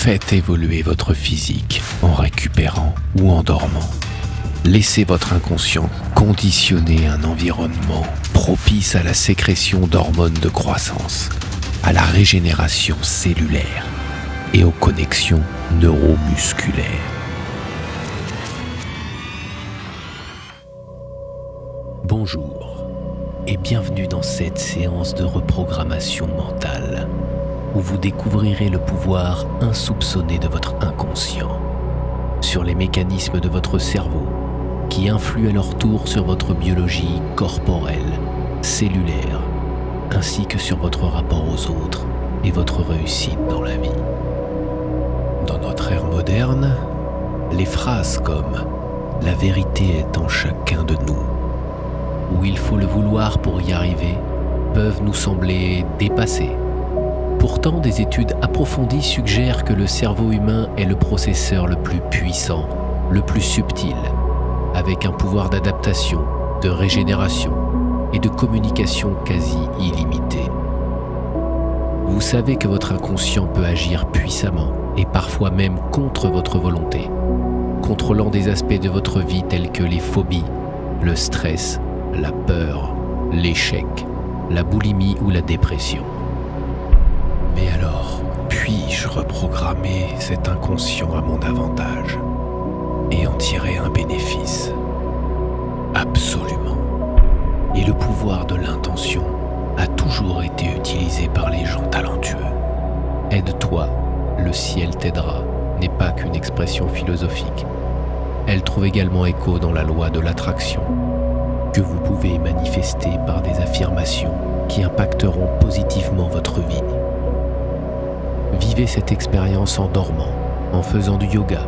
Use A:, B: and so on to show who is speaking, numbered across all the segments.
A: Faites évoluer votre physique en récupérant ou en dormant. Laissez votre inconscient conditionner un environnement propice à la sécrétion d'hormones de croissance, à la régénération cellulaire et aux connexions neuromusculaires. Bonjour et bienvenue dans cette séance de reprogrammation mentale où vous découvrirez le pouvoir insoupçonné de votre inconscient sur les mécanismes de votre cerveau qui influent à leur tour sur votre biologie corporelle, cellulaire, ainsi que sur votre rapport aux autres et votre réussite dans la vie. Dans notre ère moderne, les phrases comme « la vérité est en chacun de nous » ou « il faut le vouloir pour y arriver » peuvent nous sembler dépassées. Pourtant, des études approfondies suggèrent que le cerveau humain est le processeur le plus puissant, le plus subtil, avec un pouvoir d'adaptation, de régénération et de communication quasi illimité. Vous savez que votre inconscient peut agir puissamment et parfois même contre votre volonté, contrôlant des aspects de votre vie tels que les phobies, le stress, la peur, l'échec, la boulimie ou la dépression. Mais alors, puis-je reprogrammer cet inconscient à mon avantage et en tirer un bénéfice? Absolument. Et le pouvoir de l'intention a toujours été utilisé par les gens talentueux. Aide-toi, le ciel t'aidera n'est pas qu'une expression philosophique. Elle trouve également écho dans la loi de l'attraction, que vous pouvez manifester par des affirmations qui impacteront positivement votre vie. Vivez cette expérience en dormant, en faisant du yoga,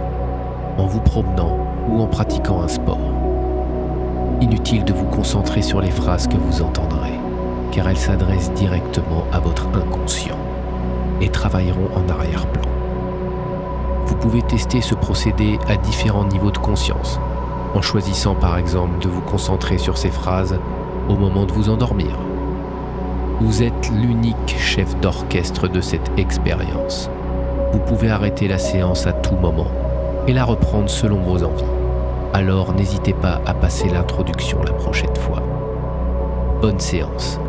A: en vous promenant ou en pratiquant un sport. Inutile de vous concentrer sur les phrases que vous entendrez, car elles s'adressent directement à votre inconscient et travailleront en arrière-plan. Vous pouvez tester ce procédé à différents niveaux de conscience, en choisissant par exemple de vous concentrer sur ces phrases au moment de vous endormir. Vous êtes l'unique chef d'orchestre de cette expérience. Vous pouvez arrêter la séance à tout moment et la reprendre selon vos envies. Alors n'hésitez pas à passer l'introduction la prochaine fois. Bonne séance.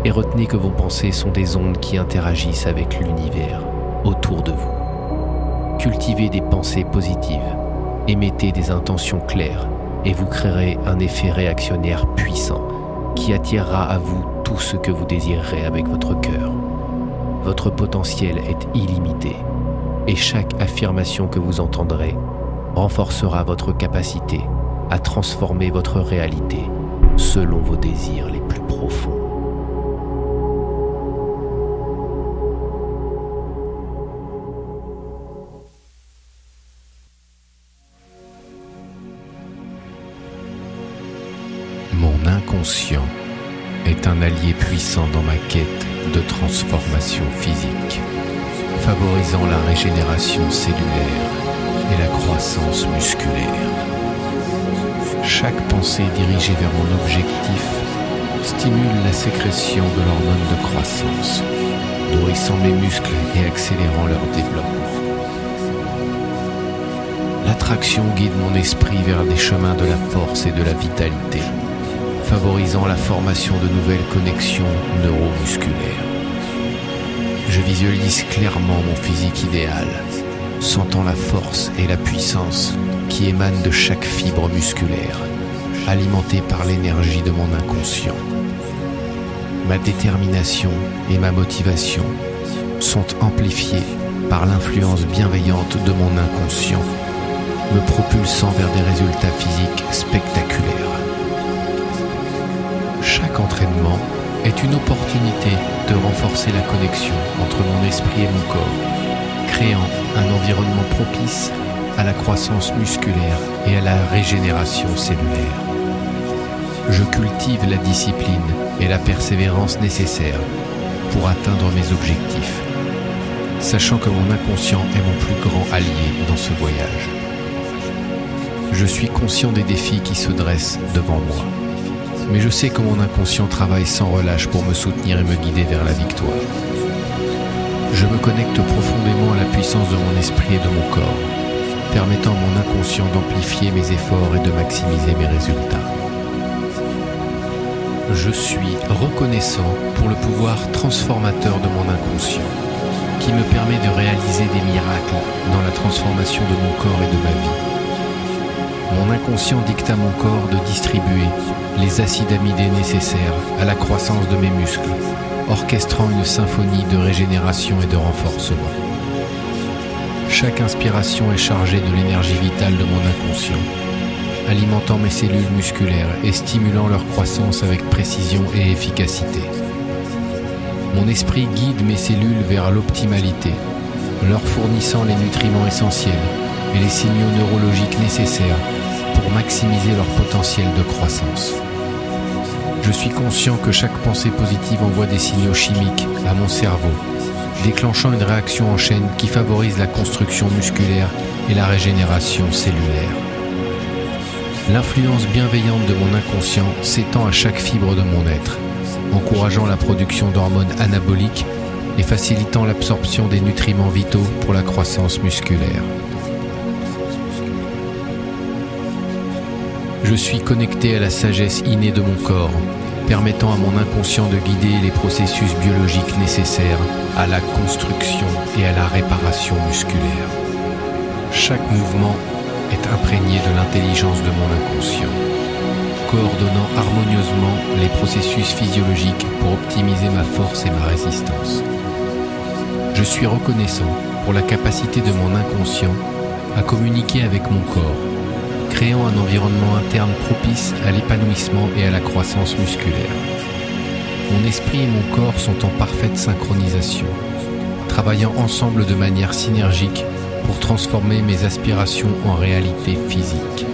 A: Et retenez que vos pensées sont des ondes qui interagissent avec l'univers autour de vous. Cultivez des pensées positives, émettez des intentions claires et vous créerez un effet réactionnaire puissant qui attirera à vous tout ce que vous désirerez avec votre cœur. Votre potentiel est illimité et chaque affirmation que vous entendrez renforcera votre capacité à transformer votre réalité selon vos désirs les plus profonds. Mon inconscient est un allié puissant dans ma quête de transformation physique, favorisant la régénération cellulaire et la croissance musculaire. Chaque pensée dirigée vers mon objectif stimule la sécrétion de l'hormone de croissance, nourrissant mes muscles et accélérant leur développement. L'attraction guide mon esprit vers des chemins de la force et de la vitalité, favorisant la formation de nouvelles connexions neuromusculaires. Je visualise clairement mon physique idéal, sentant la force et la puissance qui émanent de chaque fibre musculaire, alimentée par l'énergie de mon inconscient. Ma détermination et ma motivation sont amplifiées par l'influence bienveillante de mon inconscient, me propulsant vers des résultats physiques spectaculaires. Chaque entraînement est une opportunité de renforcer la connexion entre mon esprit et mon corps, créant un environnement propice à la croissance musculaire et à la régénération cellulaire. Je cultive la discipline et la persévérance nécessaires pour atteindre mes objectifs, sachant que mon inconscient est mon plus grand allié dans ce voyage. Je suis conscient des défis qui se dressent devant moi, mais je sais que mon inconscient travaille sans relâche pour me soutenir et me guider vers la victoire. Je me connecte profondément à la puissance de mon esprit et de mon corps, permettant à mon inconscient d'amplifier mes efforts et de maximiser mes résultats. Je suis reconnaissant pour le pouvoir transformateur de mon inconscient, qui me permet de réaliser des miracles dans la transformation de mon corps et de ma vie. Mon inconscient dicte à mon corps de distribuer les acides amidés nécessaires à la croissance de mes muscles, orchestrant une symphonie de régénération et de renforcement. Chaque inspiration est chargée de l'énergie vitale de mon inconscient, alimentant mes cellules musculaires et stimulant leur croissance avec précision et efficacité. Mon esprit guide mes cellules vers l'optimalité, leur fournissant les nutriments essentiels et les signaux neurologiques nécessaires pour maximiser leur potentiel de croissance. Je suis conscient que chaque pensée positive envoie des signaux chimiques à mon cerveau, déclenchant une réaction en chaîne qui favorise la construction musculaire et la régénération cellulaire. L'influence bienveillante de mon inconscient s'étend à chaque fibre de mon être, encourageant la production d'hormones anaboliques et facilitant l'absorption des nutriments vitaux pour la croissance musculaire. Je suis connecté à la sagesse innée de mon corps, permettant à mon inconscient de guider les processus biologiques nécessaires à la construction et à la réparation musculaire. Chaque mouvement est imprégné de l'intelligence de mon inconscient, coordonnant harmonieusement les processus physiologiques pour optimiser ma force et ma résistance. Je suis reconnaissant pour la capacité de mon inconscient à communiquer avec mon corps, créant un environnement interne propice à l'épanouissement et à la croissance musculaire. Mon esprit et mon corps sont en parfaite synchronisation, travaillant ensemble de manière synergique pour transformer mes aspirations en réalité physique.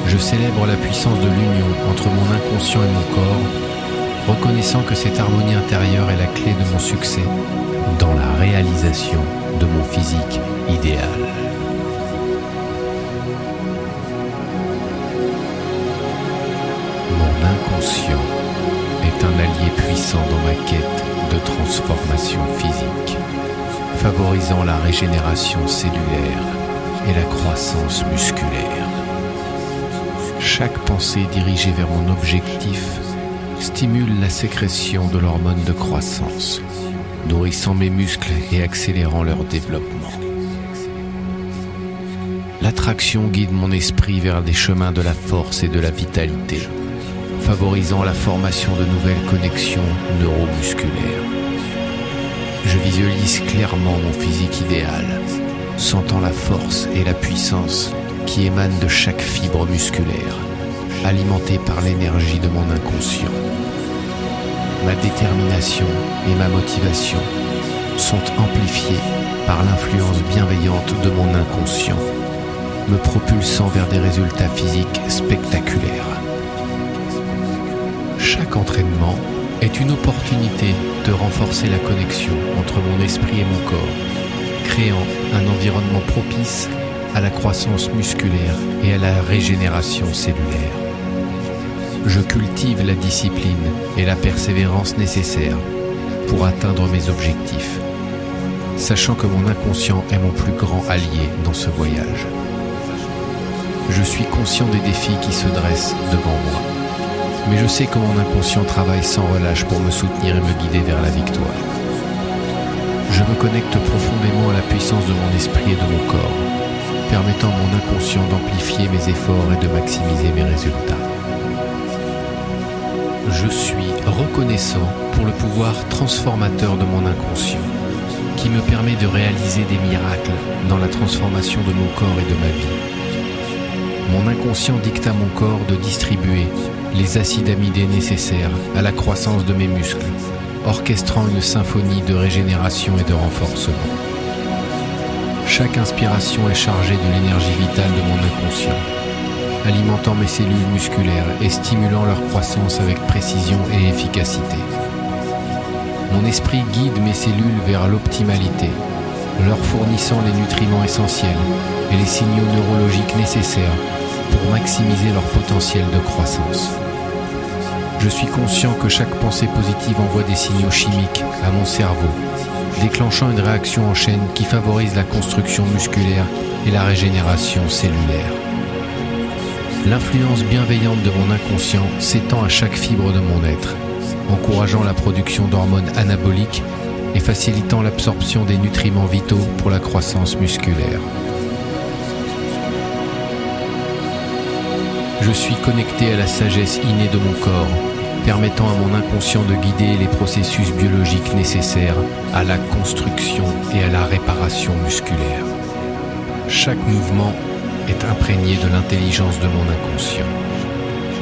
A: Je célèbre la puissance de l'union entre mon inconscient et mon corps, reconnaissant que cette harmonie intérieure est la clé de mon succès dans la réalisation de mon physique idéal. Mon inconscient est un allié puissant dans ma quête de transformation physique, favorisant la régénération cellulaire et la croissance musculaire. Chaque pensée dirigée vers mon objectif stimule la sécrétion de l'hormone de croissance, nourrissant mes muscles et accélérant leur développement. L'attraction guide mon esprit vers des chemins de la force et de la vitalité, favorisant la formation de nouvelles connexions neuromusculaires. Je visualise clairement mon physique idéal, sentant la force et la puissance qui émanent de chaque fibre musculaire, alimentée par l'énergie de mon inconscient. Ma détermination et ma motivation sont amplifiées par l'influence bienveillante de mon inconscient, me propulsant vers des résultats physiques spectaculaires. Chaque entraînement est une opportunité de renforcer la connexion entre mon esprit et mon corps, créant un environnement propice à la croissance musculaire et à la régénération cellulaire. Je cultive la discipline et la persévérance nécessaires pour atteindre mes objectifs, sachant que mon inconscient est mon plus grand allié dans ce voyage. Je suis conscient des défis qui se dressent devant moi, mais je sais que mon inconscient travaille sans relâche pour me soutenir et me guider vers la victoire. Je me connecte profondément à la puissance de mon esprit et de mon corps, permettant à mon inconscient d'amplifier mes efforts et de maximiser mes résultats. Je suis reconnaissant pour le pouvoir transformateur de mon inconscient, qui me permet de réaliser des miracles dans la transformation de mon corps et de ma vie. Mon inconscient dicte à mon corps de distribuer les acides amidés nécessaires à la croissance de mes muscles, orchestrant une symphonie de régénération et de renforcement. Chaque inspiration est chargée de l'énergie vitale de mon inconscient, alimentant mes cellules musculaires et stimulant leur croissance avec précision et efficacité. Mon esprit guide mes cellules vers l'optimalité, leur fournissant les nutriments essentiels et les signaux neurologiques nécessaires pour maximiser leur potentiel de croissance. Je suis conscient que chaque pensée positive envoie des signaux chimiques à mon cerveau, déclenchant une réaction en chaîne qui favorise la construction musculaire et la régénération cellulaire. L'influence bienveillante de mon inconscient s'étend à chaque fibre de mon être, encourageant la production d'hormones anaboliques et facilitant l'absorption des nutriments vitaux pour la croissance musculaire. Je suis connecté à la sagesse innée de mon corps, permettant à mon inconscient de guider les processus biologiques nécessaires à la construction et à la réparation musculaire. Chaque mouvement est imprégné de l'intelligence de mon inconscient,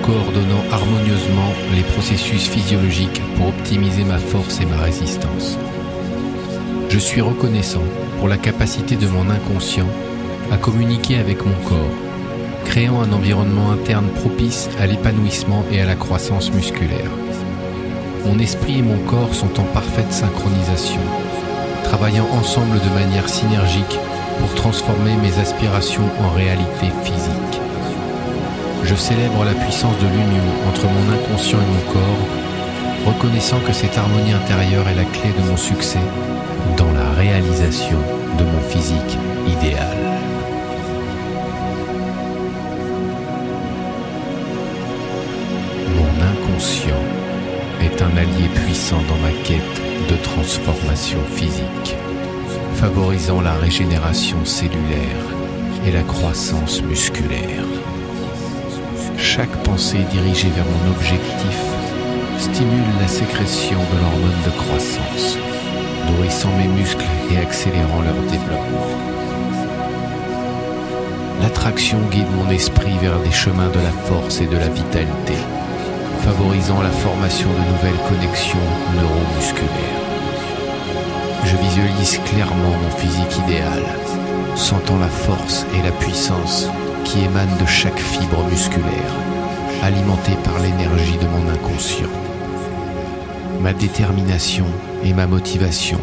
A: coordonnant harmonieusement les processus physiologiques pour optimiser ma force et ma résistance. Je suis reconnaissant pour la capacité de mon inconscient à communiquer avec mon corps, créant un environnement interne propice à l'épanouissement et à la croissance musculaire. Mon esprit et mon corps sont en parfaite synchronisation, travaillant ensemble de manière synergique pour transformer mes aspirations en réalité physique. Je célèbre la puissance de l'union entre mon inconscient et mon corps, reconnaissant que cette harmonie intérieure est la clé de mon succès dans la réalisation de mon physique idéal. Mon inconscient est un allié puissant dans ma quête de transformation physique, favorisant la régénération cellulaire et la croissance musculaire. Chaque pensée dirigée vers mon objectif stimule la sécrétion de l'hormone de croissance, nourrissant mes muscles et accélérant leur développement. L'attraction guide mon esprit vers des chemins de la force et de la vitalité, favorisant la formation de nouvelles connexions neuromusculaires. Je visualise clairement mon physique idéal, sentant la force et la puissance qui émanent de chaque fibre musculaire, alimentée par l'énergie de mon inconscient. Ma détermination et ma motivation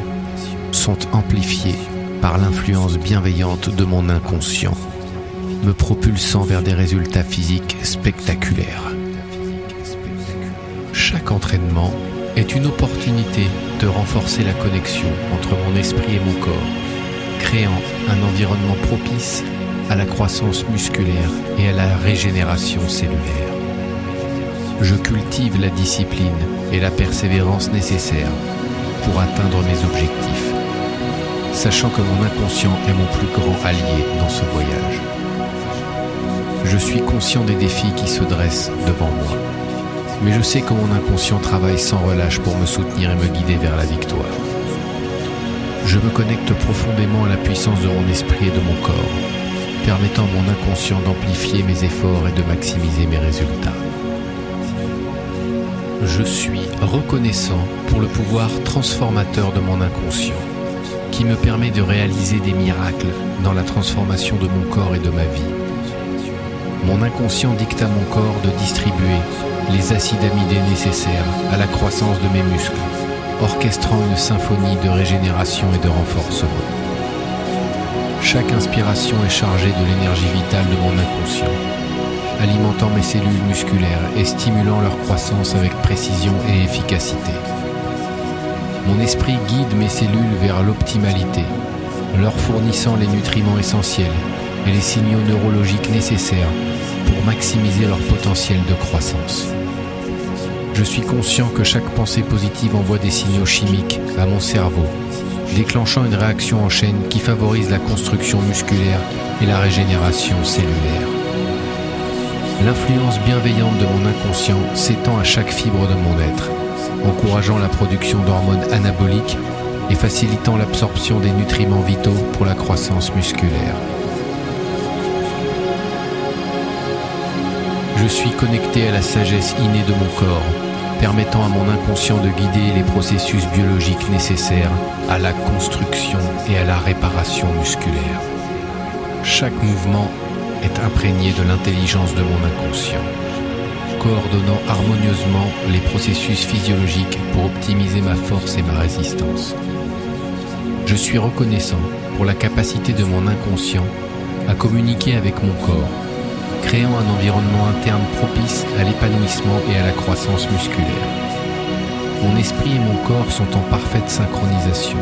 A: sont amplifiées par l'influence bienveillante de mon inconscient, me propulsant vers des résultats physiques spectaculaires. Chaque entraînement est une opportunité de renforcer la connexion entre mon esprit et mon corps, créant un environnement propice à la croissance musculaire et à la régénération cellulaire. Je cultive la discipline et la persévérance nécessaires pour atteindre mes objectifs, sachant que mon inconscient est mon plus grand allié dans ce voyage. Je suis conscient des défis qui se dressent devant moi, mais je sais que mon inconscient travaille sans relâche pour me soutenir et me guider vers la victoire. Je me connecte profondément à la puissance de mon esprit et de mon corps, permettant à mon inconscient d'amplifier mes efforts et de maximiser mes résultats. Je suis reconnaissant pour le pouvoir transformateur de mon inconscient, qui me permet de réaliser des miracles dans la transformation de mon corps et de ma vie. Mon inconscient dicte à mon corps de distribuer les acides amidés nécessaires à la croissance de mes muscles, orchestrant une symphonie de régénération et de renforcement. Chaque inspiration est chargée de l'énergie vitale de mon inconscient, alimentant mes cellules musculaires et stimulant leur croissance avec précision et efficacité. Mon esprit guide mes cellules vers l'optimalité, leur fournissant les nutriments essentiels et les signaux neurologiques nécessaires pour maximiser leur potentiel de croissance. Je suis conscient que chaque pensée positive envoie des signaux chimiques à mon cerveau, déclenchant une réaction en chaîne qui favorise la construction musculaire et la régénération cellulaire. L'influence bienveillante de mon inconscient s'étend à chaque fibre de mon être, encourageant la production d'hormones anaboliques et facilitant l'absorption des nutriments vitaux pour la croissance musculaire. Je suis connecté à la sagesse innée de mon corps, permettant à mon inconscient de guider les processus biologiques nécessaires à la construction et à la réparation musculaire. Chaque mouvement est imprégné de l'intelligence de mon inconscient, coordonnant harmonieusement les processus physiologiques pour optimiser ma force et ma résistance. Je suis reconnaissant pour la capacité de mon inconscient à communiquer avec mon corps, créant un environnement interne propice à l'épanouissement et à la croissance musculaire. Mon esprit et mon corps sont en parfaite synchronisation,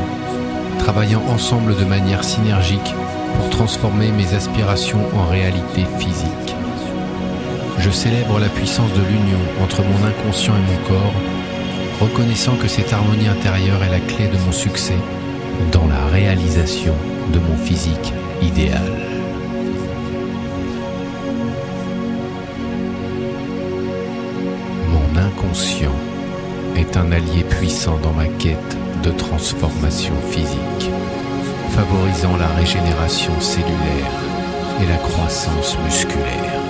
A: travaillant ensemble de manière synergique pour transformer mes aspirations en réalité physique. Je célèbre la puissance de l'union entre mon inconscient et mon corps, reconnaissant que cette harmonie intérieure est la clé de mon succès dans la réalisation de mon physique idéal. Mon inconscient est un allié puissant dans ma quête de transformation physique, favorisant la régénération cellulaire et la croissance musculaire.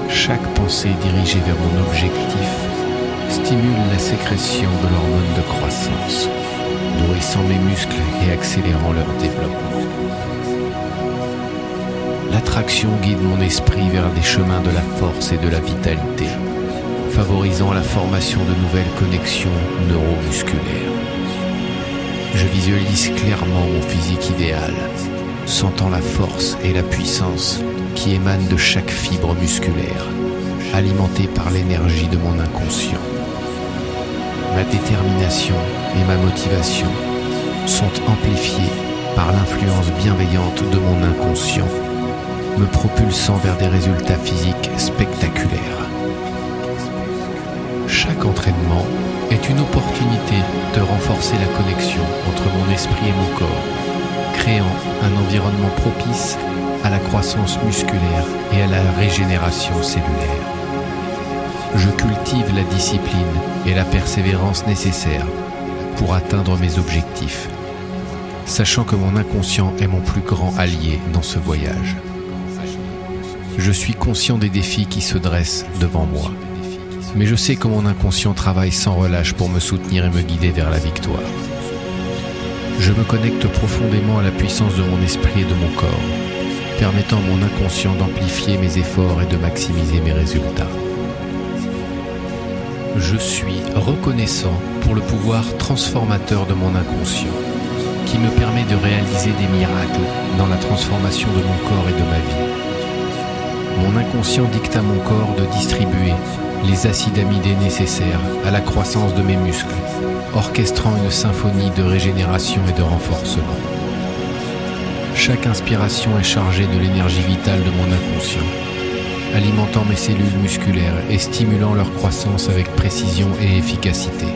A: Chaque pensée dirigée vers mon objectif stimule la sécrétion de l'hormone de croissance, nourrissant mes muscles et accélérant leur développement. L'attraction guide mon esprit vers des chemins de la force et de la vitalité, favorisant la formation de nouvelles connexions neuromusculaires. Je visualise clairement mon physique idéal, sentant la force et la puissance qui émanent de chaque fibre musculaire, alimentée par l'énergie de mon inconscient. Ma détermination et ma motivation sont amplifiées par l'influence bienveillante de mon inconscient, me propulsant vers des résultats physiques spectaculaires. Chaque entraînement est une opportunité de renforcer la connexion entre mon esprit et mon corps, créant un environnement propice à la croissance musculaire et à la régénération cellulaire. Je cultive la discipline et la persévérance nécessaires pour atteindre mes objectifs, sachant que mon inconscient est mon plus grand allié dans ce voyage. Je suis conscient des défis qui se dressent devant moi, mais je sais que mon inconscient travaille sans relâche pour me soutenir et me guider vers la victoire. Je me connecte profondément à la puissance de mon esprit et de mon corps, permettant à mon inconscient d'amplifier mes efforts et de maximiser mes résultats. Je suis reconnaissant pour le pouvoir transformateur de mon inconscient, qui me permet de réaliser des miracles dans la transformation de mon corps et de ma vie. Mon inconscient dicte à mon corps de distribuer les acides amidés nécessaires à la croissance de mes muscles, orchestrant une symphonie de régénération et de renforcement. Chaque inspiration est chargée de l'énergie vitale de mon inconscient, alimentant mes cellules musculaires et stimulant leur croissance avec précision et efficacité.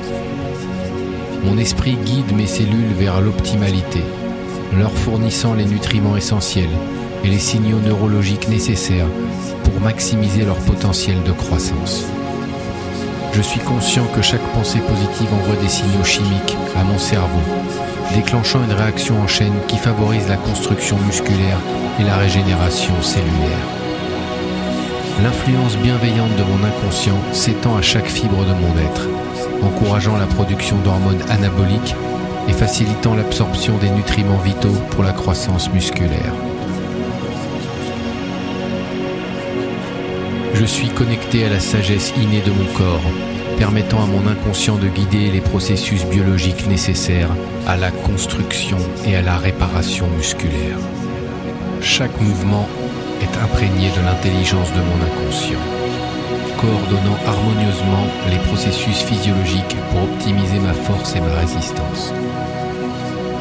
A: Mon esprit guide mes cellules vers l'optimalité, leur fournissant les nutriments essentiels et les signaux neurologiques nécessaires pour maximiser leur potentiel de croissance. Je suis conscient que chaque pensée positive envoie des signaux chimiques à mon cerveau, déclenchant une réaction en chaîne qui favorise la construction musculaire et la régénération cellulaire. L'influence bienveillante de mon inconscient s'étend à chaque fibre de mon être, encourageant la production d'hormones anaboliques et facilitant l'absorption des nutriments vitaux pour la croissance musculaire. Je suis connecté à la sagesse innée de mon corps, permettant à mon inconscient de guider les processus biologiques nécessaires à la construction et à la réparation musculaire. Chaque mouvement est imprégné de l'intelligence de mon inconscient, coordonnant harmonieusement les processus physiologiques pour optimiser ma force et ma résistance.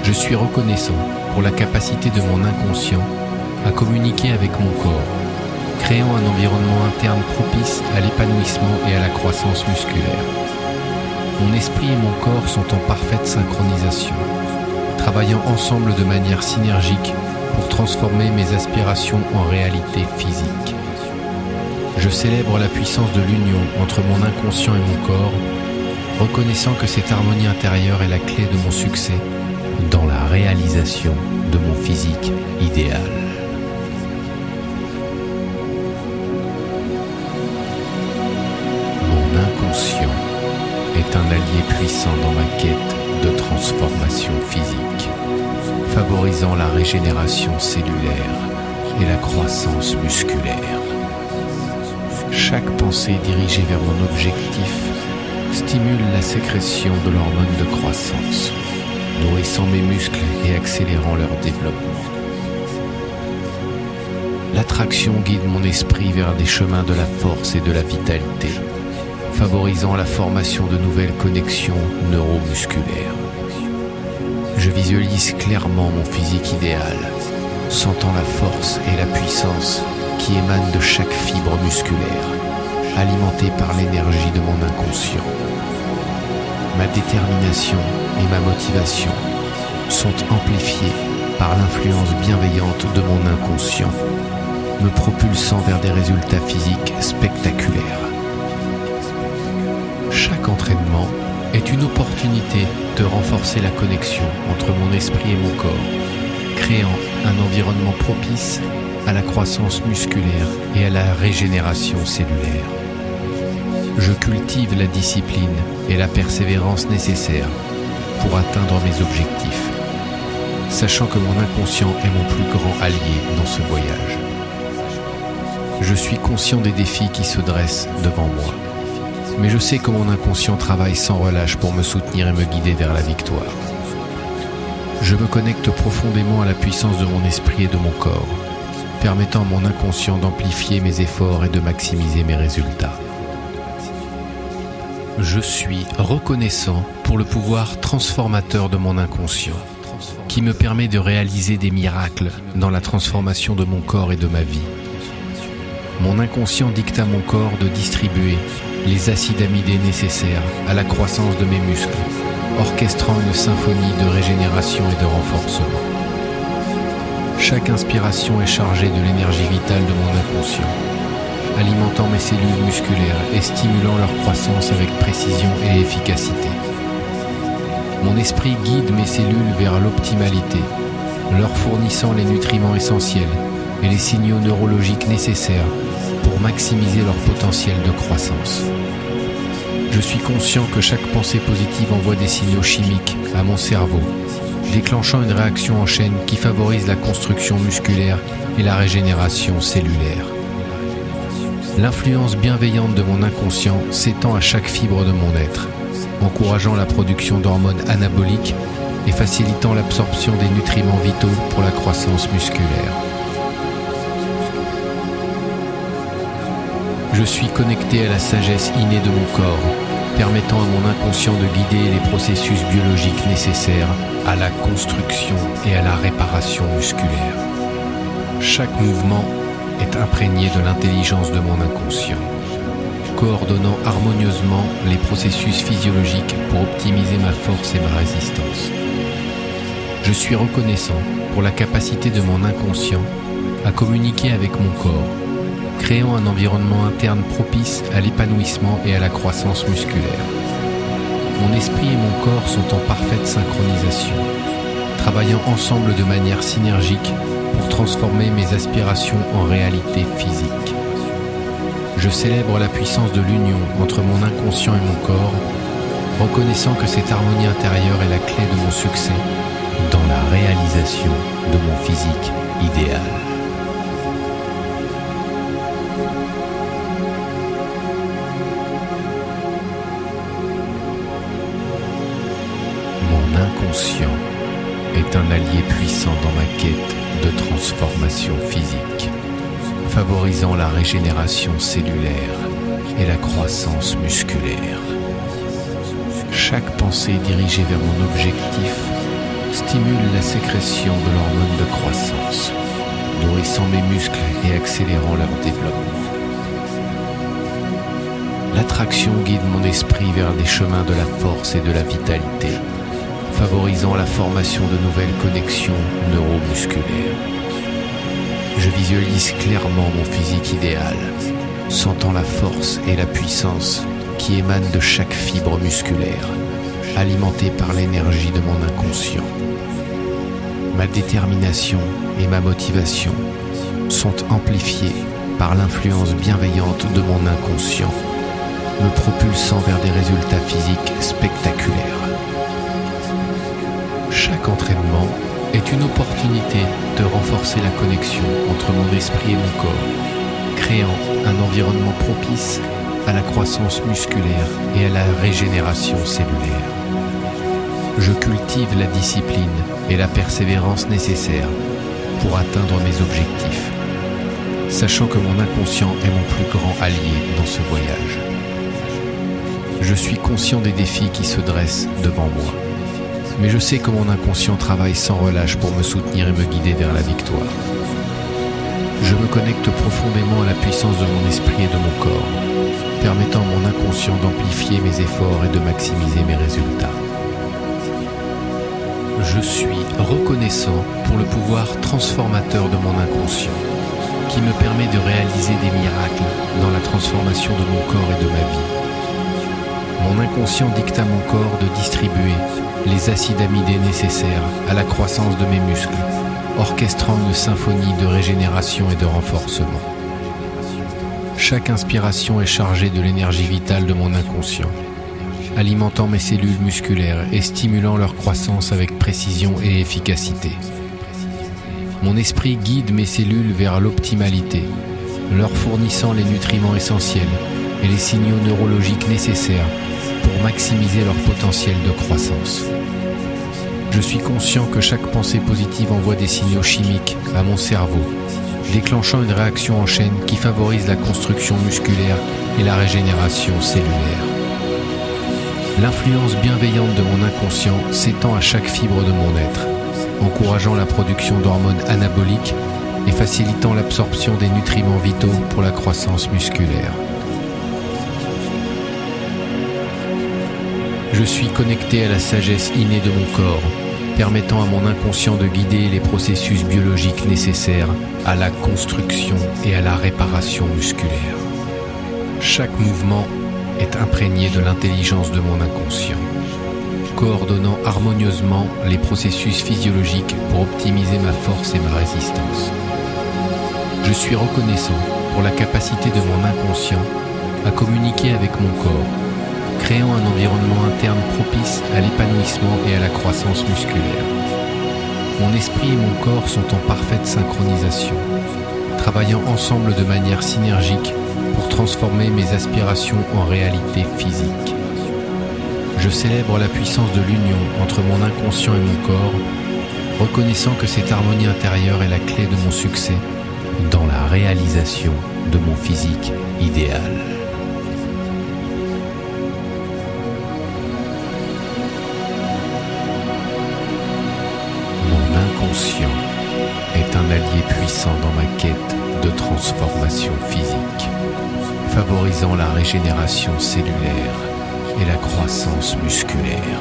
A: Je suis reconnaissant pour la capacité de mon inconscient à communiquer avec mon corps, créant un environnement interne propice à l'épanouissement et à la croissance musculaire. Mon esprit et mon corps sont en parfaite synchronisation, travaillant ensemble de manière synergique pour transformer mes aspirations en réalité physique. Je célèbre la puissance de l'union entre mon inconscient et mon corps, reconnaissant que cette harmonie intérieure est la clé de mon succès dans la réalisation de mon physique idéal. Mon inconscient est un allié puissant dans ma quête de transformation physique, favorisant la régénération cellulaire et la croissance musculaire. Chaque pensée dirigée vers mon objectif stimule la sécrétion de l'hormone de croissance, nourrissant mes muscles et accélérant leur développement. L'attraction guide mon esprit vers des chemins de la force et de la vitalité, favorisant la formation de nouvelles connexions neuromusculaires. Je visualise clairement mon physique idéal, sentant la force et la puissance qui émanent de chaque fibre musculaire, alimentée par l'énergie de mon inconscient. Ma détermination et ma motivation sont amplifiées par l'influence bienveillante de mon inconscient, me propulsant vers des résultats physiques spectaculaires. Chaque entraînement est une opportunité de renforcer la connexion entre mon esprit et mon corps, créant un environnement propice à la croissance musculaire et à la régénération cellulaire. Je cultive la discipline et la persévérance nécessaires pour atteindre mes objectifs, sachant que mon inconscient est mon plus grand allié dans ce voyage. Je suis conscient des défis qui se dressent devant moi, mais je sais que mon inconscient travaille sans relâche pour me soutenir et me guider vers la victoire. Je me connecte profondément à la puissance de mon esprit et de mon corps, permettant à mon inconscient d'amplifier mes efforts et de maximiser mes résultats. Je suis reconnaissant pour le pouvoir transformateur de mon inconscient, qui me permet de réaliser des miracles dans la transformation de mon corps et de ma vie. Mon inconscient dicte à mon corps de distribuer les acides amidés nécessaires à la croissance de mes muscles, orchestrant une symphonie de régénération et de renforcement. Chaque inspiration est chargée de l'énergie vitale de mon inconscient, alimentant mes cellules musculaires et stimulant leur croissance avec précision et efficacité. Mon esprit guide mes cellules vers l'optimalité, leur fournissant les nutriments essentiels et les signaux neurologiques nécessaires pour maximiser leur potentiel de croissance. Je suis conscient que chaque pensée positive envoie des signaux chimiques à mon cerveau, déclenchant une réaction en chaîne qui favorise la construction musculaire et la régénération cellulaire. L'influence bienveillante de mon inconscient s'étend à chaque fibre de mon être, encourageant la production d'hormones anaboliques et facilitant l'absorption des nutriments vitaux pour la croissance musculaire. Je suis connecté à la sagesse innée de mon corps, permettant à mon inconscient de guider les processus biologiques nécessaires à la construction et à la réparation musculaire. Chaque mouvement est imprégné de l'intelligence de mon inconscient, coordonnant harmonieusement les processus physiologiques pour optimiser ma force et ma résistance. Je suis reconnaissant pour la capacité de mon inconscient à communiquer avec mon corps, créant un environnement interne propice à l'épanouissement et à la croissance musculaire. Mon esprit et mon corps sont en parfaite synchronisation, travaillant ensemble de manière synergique pour transformer mes aspirations en réalité physique. Je célèbre la puissance de l'union entre mon inconscient et mon corps, reconnaissant que cette harmonie intérieure est la clé de mon succès dans la réalisation de mon physique idéal. Mon inconscient est un allié puissant dans ma quête de transformation physique, favorisant la régénération cellulaire et la croissance musculaire. Chaque pensée dirigée vers mon objectif stimule la sécrétion de l'hormone de croissance, nourrissant mes muscles et accélérant leur développement. L'attraction guide mon esprit vers des chemins de la force et de la vitalité, favorisant la formation de nouvelles connexions neuromusculaires. Je visualise clairement mon physique idéal, sentant la force et la puissance qui émanent de chaque fibre musculaire, alimentée par l'énergie de mon inconscient. Ma détermination et ma motivation sont amplifiées par l'influence bienveillante de mon inconscient, me propulsant vers des résultats physiques spectaculaires. Chaque entraînement est une opportunité de renforcer la connexion entre mon esprit et mon corps, créant un environnement propice à la croissance musculaire et à la régénération cellulaire. Je cultive la discipline et la persévérance nécessaires pour atteindre mes objectifs, sachant que mon inconscient est mon plus grand allié dans ce voyage. Je suis conscient des défis qui se dressent devant moi. Mais je sais que mon inconscient travaille sans relâche pour me soutenir et me guider vers la victoire. Je me connecte profondément à la puissance de mon esprit et de mon corps, permettant à mon inconscient d'amplifier mes efforts et de maximiser mes résultats. Je suis reconnaissant pour le pouvoir transformateur de mon inconscient, qui me permet de réaliser des miracles dans la transformation de mon corps et de ma vie. Mon inconscient dicte à mon corps de distribuer les acides amidés nécessaires à la croissance de mes muscles, orchestrant une symphonie de régénération et de renforcement. Chaque inspiration est chargée de l'énergie vitale de mon inconscient, alimentant mes cellules musculaires et stimulant leur croissance avec précision et efficacité. Mon esprit guide mes cellules vers l'optimalité, leur fournissant les nutriments essentiels et les signaux neurologiques nécessaires pour maximiser leur potentiel de croissance. Je suis conscient que chaque pensée positive envoie des signaux chimiques à mon cerveau, déclenchant une réaction en chaîne qui favorise la construction musculaire et la régénération cellulaire. L'influence bienveillante de mon inconscient s'étend à chaque fibre de mon être, encourageant la production d'hormones anaboliques et facilitant l'absorption des nutriments vitaux pour la croissance musculaire. Je suis connecté à la sagesse innée de mon corps, permettant à mon inconscient de guider les processus biologiques nécessaires à la construction et à la réparation musculaire. Chaque mouvement est imprégné de l'intelligence de mon inconscient, coordonnant harmonieusement les processus physiologiques pour optimiser ma force et ma résistance. Je suis reconnaissant pour la capacité de mon inconscient à communiquer avec mon corps, créant un environnement interne propice à l'épanouissement et à la croissance musculaire. Mon esprit et mon corps sont en parfaite synchronisation, travaillant ensemble de manière synergique pour transformer mes aspirations en réalité physique. Je célèbre la puissance de l'union entre mon inconscient et mon corps, reconnaissant que cette harmonie intérieure est la clé de mon succès dans la réalisation de mon physique idéal. Mon inconscient est un allié puissant dans ma quête de transformation physique, favorisant la régénération cellulaire et la croissance musculaire.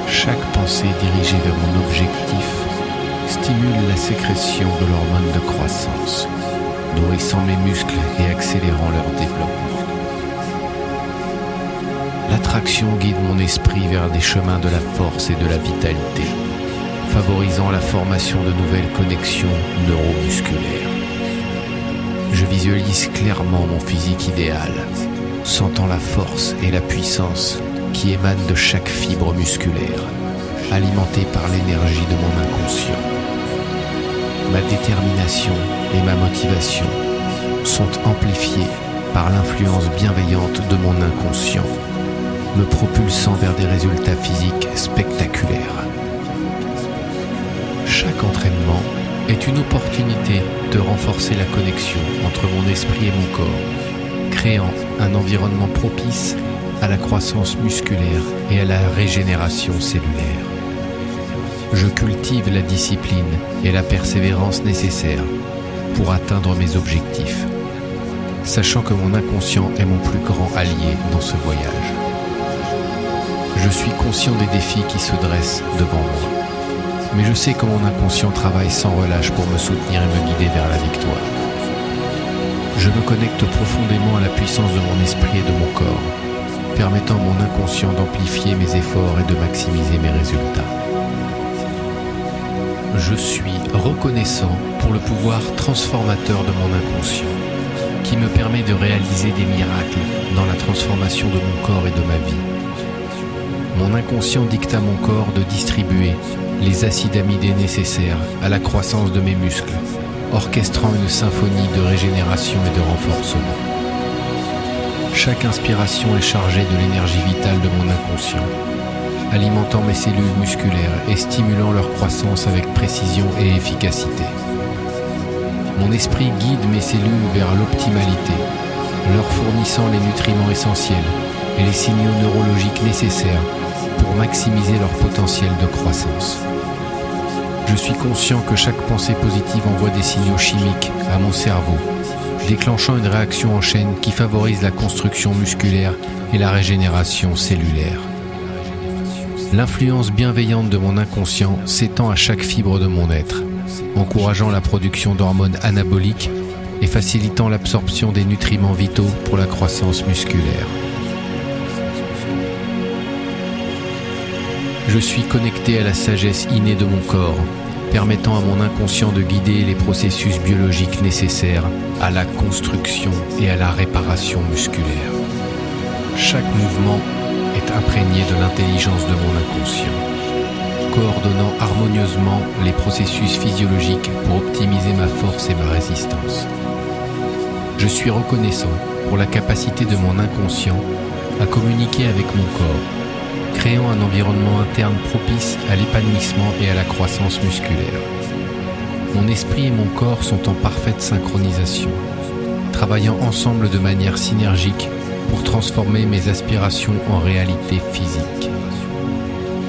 A: Chaque pensée dirigée vers mon objectif stimule la sécrétion de l'hormone de croissance, nourrissant mes muscles et accélérant leur développement. L'attraction guide mon esprit vers des chemins de la force et de la vitalité, favorisant la formation de nouvelles connexions neuromusculaires. Je visualise clairement mon physique idéal, sentant la force et la puissance qui émanent de chaque fibre musculaire, alimentée par l'énergie de mon inconscient. Ma détermination et ma motivation sont amplifiées par l'influence bienveillante de mon inconscient, me propulsant vers des résultats physiques spectaculaires. Chaque entraînement est une opportunité de renforcer la connexion entre mon esprit et mon corps, créant un environnement propice à la croissance musculaire et à la régénération cellulaire. Je cultive la discipline et la persévérance nécessaires pour atteindre mes objectifs, sachant que mon inconscient est mon plus grand allié dans ce voyage. Je suis conscient des défis qui se dressent devant moi, mais je sais que mon inconscient travaille sans relâche pour me soutenir et me guider vers la victoire. Je me connecte profondément à la puissance de mon esprit et de mon corps, permettant à mon inconscient d'amplifier mes efforts et de maximiser mes résultats. Je suis reconnaissant pour le pouvoir transformateur de mon inconscient, qui me permet de réaliser des miracles dans la transformation de mon corps et de ma vie. Mon inconscient dicte à mon corps de distribuer les acides amidés nécessaires à la croissance de mes muscles, orchestrant une symphonie de régénération et de renforcement. Chaque inspiration est chargée de l'énergie vitale de mon inconscient, alimentant mes cellules musculaires et stimulant leur croissance avec précision et efficacité. Mon esprit guide mes cellules vers l'optimalité, leur fournissant les nutriments essentiels et les signaux neurologiques nécessaires pour maximiser leur potentiel de croissance. Je suis conscient que chaque pensée positive envoie des signaux chimiques à mon cerveau, déclenchant une réaction en chaîne qui favorise la construction musculaire et la régénération cellulaire. L'influence bienveillante de mon inconscient s'étend à chaque fibre de mon être, encourageant la production d'hormones anaboliques et facilitant l'absorption des nutriments vitaux pour la croissance musculaire. Je suis connecté à la sagesse innée de mon corps, permettant à mon inconscient de guider les processus biologiques nécessaires à la construction et à la réparation musculaire. Chaque mouvement est imprégné de l'intelligence de mon inconscient, coordonnant harmonieusement les processus physiologiques pour optimiser ma force et ma résistance. Je suis reconnaissant pour la capacité de mon inconscient à communiquer avec mon corps, créant un environnement interne propice à l'épanouissement et à la croissance musculaire. Mon esprit et mon corps sont en parfaite synchronisation, travaillant ensemble de manière synergique pour transformer mes aspirations en réalité physique.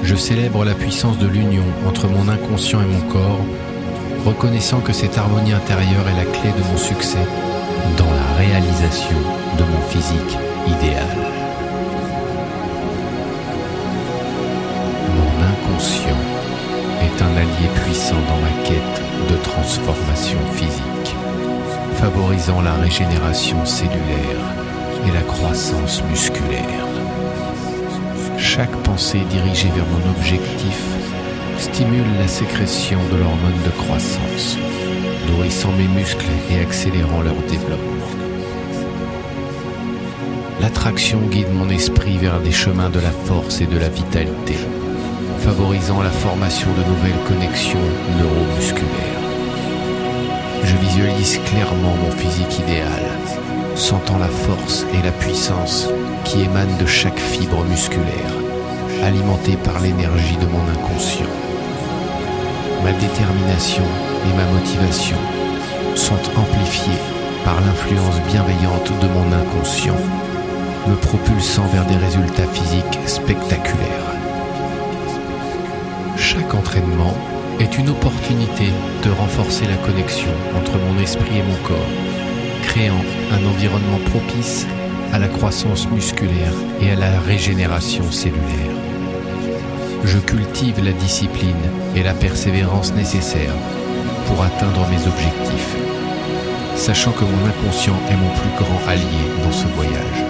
A: Je célèbre la puissance de l'union entre mon inconscient et mon corps, reconnaissant que cette harmonie intérieure est la clé de mon succès dans la réalisation de mon physique idéal. Mon inconscient est un allié puissant dans ma quête de transformation physique, favorisant la régénération cellulaire et la croissance musculaire. Chaque pensée dirigée vers mon objectif stimule la sécrétion de l'hormone de croissance, nourrissant mes muscles et accélérant leur développement. L'attraction guide mon esprit vers des chemins de la force et de la vitalité, favorisant la formation de nouvelles connexions neuromusculaires. Je visualise clairement mon physique idéal, sentant la force et la puissance qui émanent de chaque fibre musculaire, alimentée par l'énergie de mon inconscient. Ma détermination et ma motivation sont amplifiées par l'influence bienveillante de mon inconscient, me propulsant vers des résultats physiques spectaculaires. Chaque entraînement est une opportunité de renforcer la connexion entre mon esprit et mon corps, créant un environnement propice à la croissance musculaire et à la régénération cellulaire. Je cultive la discipline et la persévérance nécessaires pour atteindre mes objectifs, sachant que mon inconscient est mon plus grand allié dans ce voyage.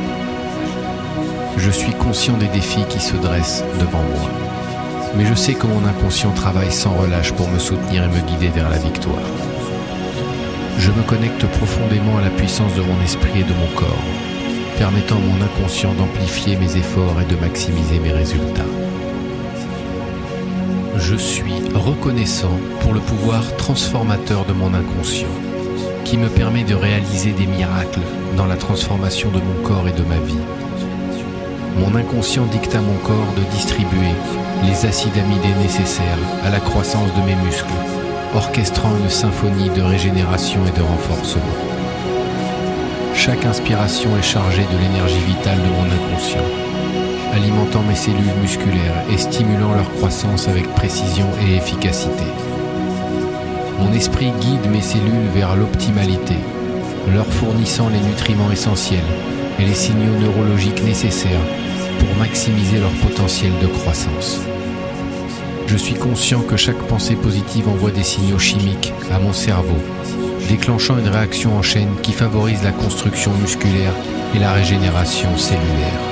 A: Je suis conscient des défis qui se dressent devant moi, mais je sais que mon inconscient travaille sans relâche pour me soutenir et me guider vers la victoire. Je me connecte profondément à la puissance de mon esprit et de mon corps, permettant à mon inconscient d'amplifier mes efforts et de maximiser mes résultats. Je suis reconnaissant pour le pouvoir transformateur de mon inconscient, qui me permet de réaliser des miracles dans la transformation de mon corps et de ma vie. Mon inconscient dicte à mon corps de distribuer les acides amidés nécessaires à la croissance de mes muscles, orchestrant une symphonie de régénération et de renforcement. Chaque inspiration est chargée de l'énergie vitale de mon inconscient, alimentant mes cellules musculaires et stimulant leur croissance avec précision et efficacité. Mon esprit guide mes cellules vers l'optimalité, leur fournissant les nutriments essentiels et les signaux neurologiques nécessaires pour maximiser leur potentiel de croissance. Je suis conscient que chaque pensée positive envoie des signaux chimiques à mon cerveau, déclenchant une réaction en chaîne qui favorise la construction musculaire et la régénération cellulaire.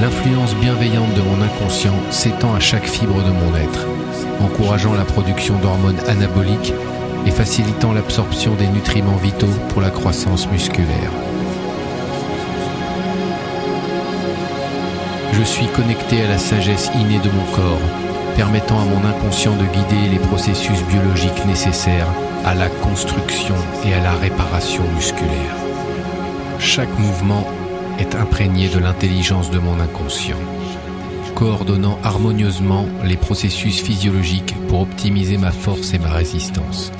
A: L'influence bienveillante de mon inconscient s'étend à chaque fibre de mon être, encourageant la production d'hormones anaboliques et facilitant l'absorption des nutriments vitaux pour la croissance musculaire. Je suis connecté à la sagesse innée de mon corps, permettant à mon inconscient de guider les processus biologiques nécessaires à la construction et à la réparation musculaire. Chaque mouvement est imprégné de l'intelligence de mon inconscient, coordonnant harmonieusement les processus physiologiques pour optimiser ma force et ma résistance.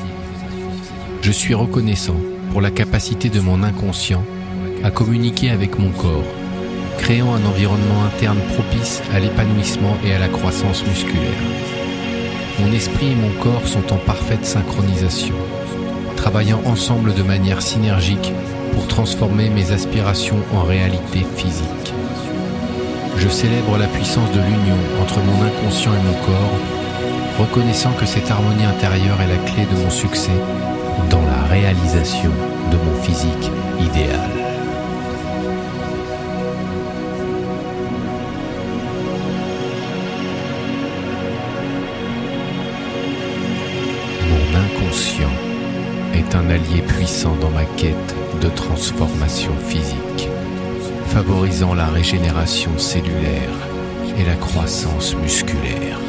A: Je suis reconnaissant pour la capacité de mon inconscient à communiquer avec mon corps, créant un environnement interne propice à l'épanouissement et à la croissance musculaire. Mon esprit et mon corps sont en parfaite synchronisation, travaillant ensemble de manière synergique pour transformer mes aspirations en réalité physique. Je célèbre la puissance de l'union entre mon inconscient et mon corps, reconnaissant que cette harmonie intérieure est la clé de mon succès dans la réalisation de mon physique idéal. Mon inconscient est un allié puissant dans ma quête de transformation physique, favorisant la régénération cellulaire et la croissance musculaire.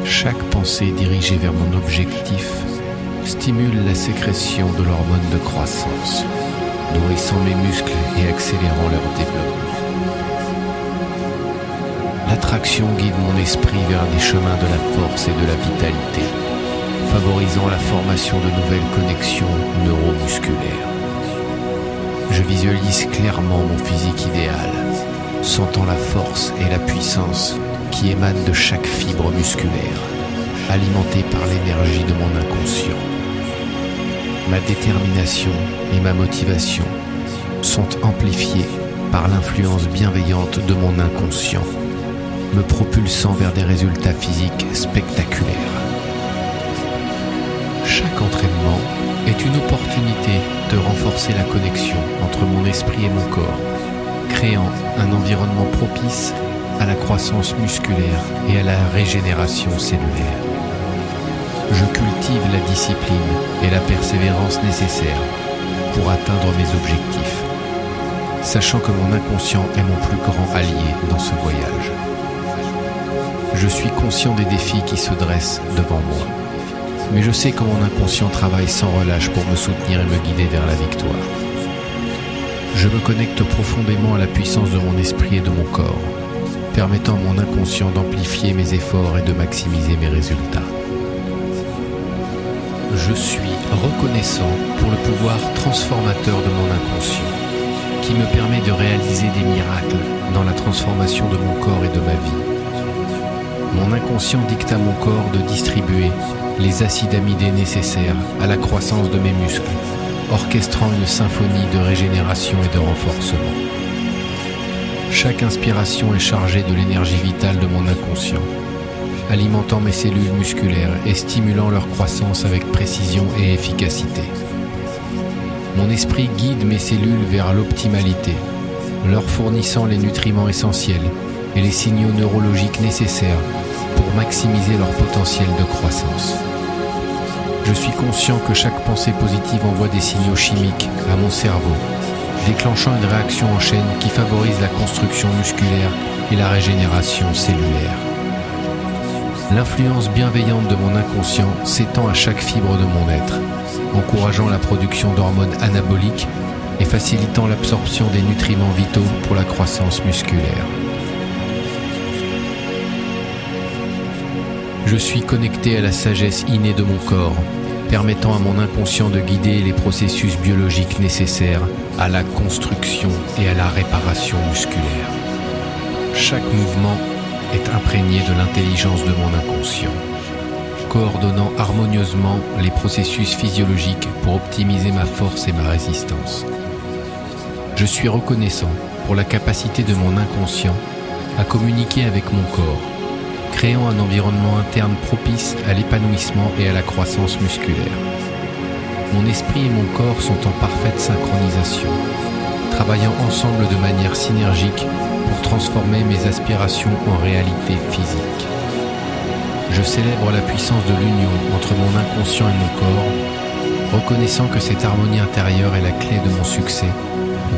A: Chaque pensée dirigée vers mon objectif stimule la sécrétion de l'hormone de croissance, nourrissant mes muscles et accélérant leur développement. L'attraction guide mon esprit vers des chemins de la force et de la vitalité, favorisant la formation de nouvelles connexions neuromusculaires. Je visualise clairement mon physique idéal, sentant la force et la puissance qui émanent de chaque fibre musculaire, alimentée par l'énergie de mon inconscient. Ma détermination et ma motivation sont amplifiées par l'influence bienveillante de mon inconscient, me propulsant vers des résultats physiques spectaculaires. Chaque entraînement est une opportunité de renforcer la connexion entre mon esprit et mon corps, créant un environnement propice à la croissance musculaire et à la régénération cellulaire. Je cultive la discipline et la persévérance nécessaires pour atteindre mes objectifs, sachant que mon inconscient est mon plus grand allié dans ce voyage. Je suis conscient des défis qui se dressent devant moi, mais je sais que mon inconscient travaille sans relâche pour me soutenir et me guider vers la victoire. Je me connecte profondément à la puissance de mon esprit et de mon corps, permettant à mon inconscient d'amplifier mes efforts et de maximiser mes résultats. Je suis reconnaissant pour le pouvoir transformateur de mon inconscient, qui me permet de réaliser des miracles dans la transformation de mon corps et de ma vie. Mon inconscient dicte à mon corps de distribuer les acides amidés nécessaires à la croissance de mes muscles, orchestrant une symphonie de régénération et de renforcement. Chaque inspiration est chargée de l'énergie vitale de mon inconscient, alimentant mes cellules musculaires et stimulant leur croissance avec précision et efficacité. Mon esprit guide mes cellules vers l'optimalité, leur fournissant les nutriments essentiels et les signaux neurologiques nécessaires pour maximiser leur potentiel de croissance. Je suis conscient que chaque pensée positive envoie des signaux chimiques à mon cerveau, déclenchant une réaction en chaîne qui favorise la construction musculaire et la régénération cellulaire. L'influence bienveillante de mon inconscient s'étend à chaque fibre de mon être, encourageant la production d'hormones anaboliques et facilitant l'absorption des nutriments vitaux pour la croissance musculaire. Je suis connecté à la sagesse innée de mon corps, permettant à mon inconscient de guider les processus biologiques nécessaires à la construction et à la réparation musculaire. Chaque mouvement est imprégné de l'intelligence de mon inconscient, coordonnant harmonieusement les processus physiologiques pour optimiser ma force et ma résistance. Je suis reconnaissant pour la capacité de mon inconscient à communiquer avec mon corps, créant un environnement interne propice à l'épanouissement et à la croissance musculaire. Mon esprit et mon corps sont en parfaite synchronisation, travaillant ensemble de manière synergique pour transformer mes aspirations en réalité physique. Je célèbre la puissance de l'union entre mon inconscient et mon corps, reconnaissant que cette harmonie intérieure est la clé de mon succès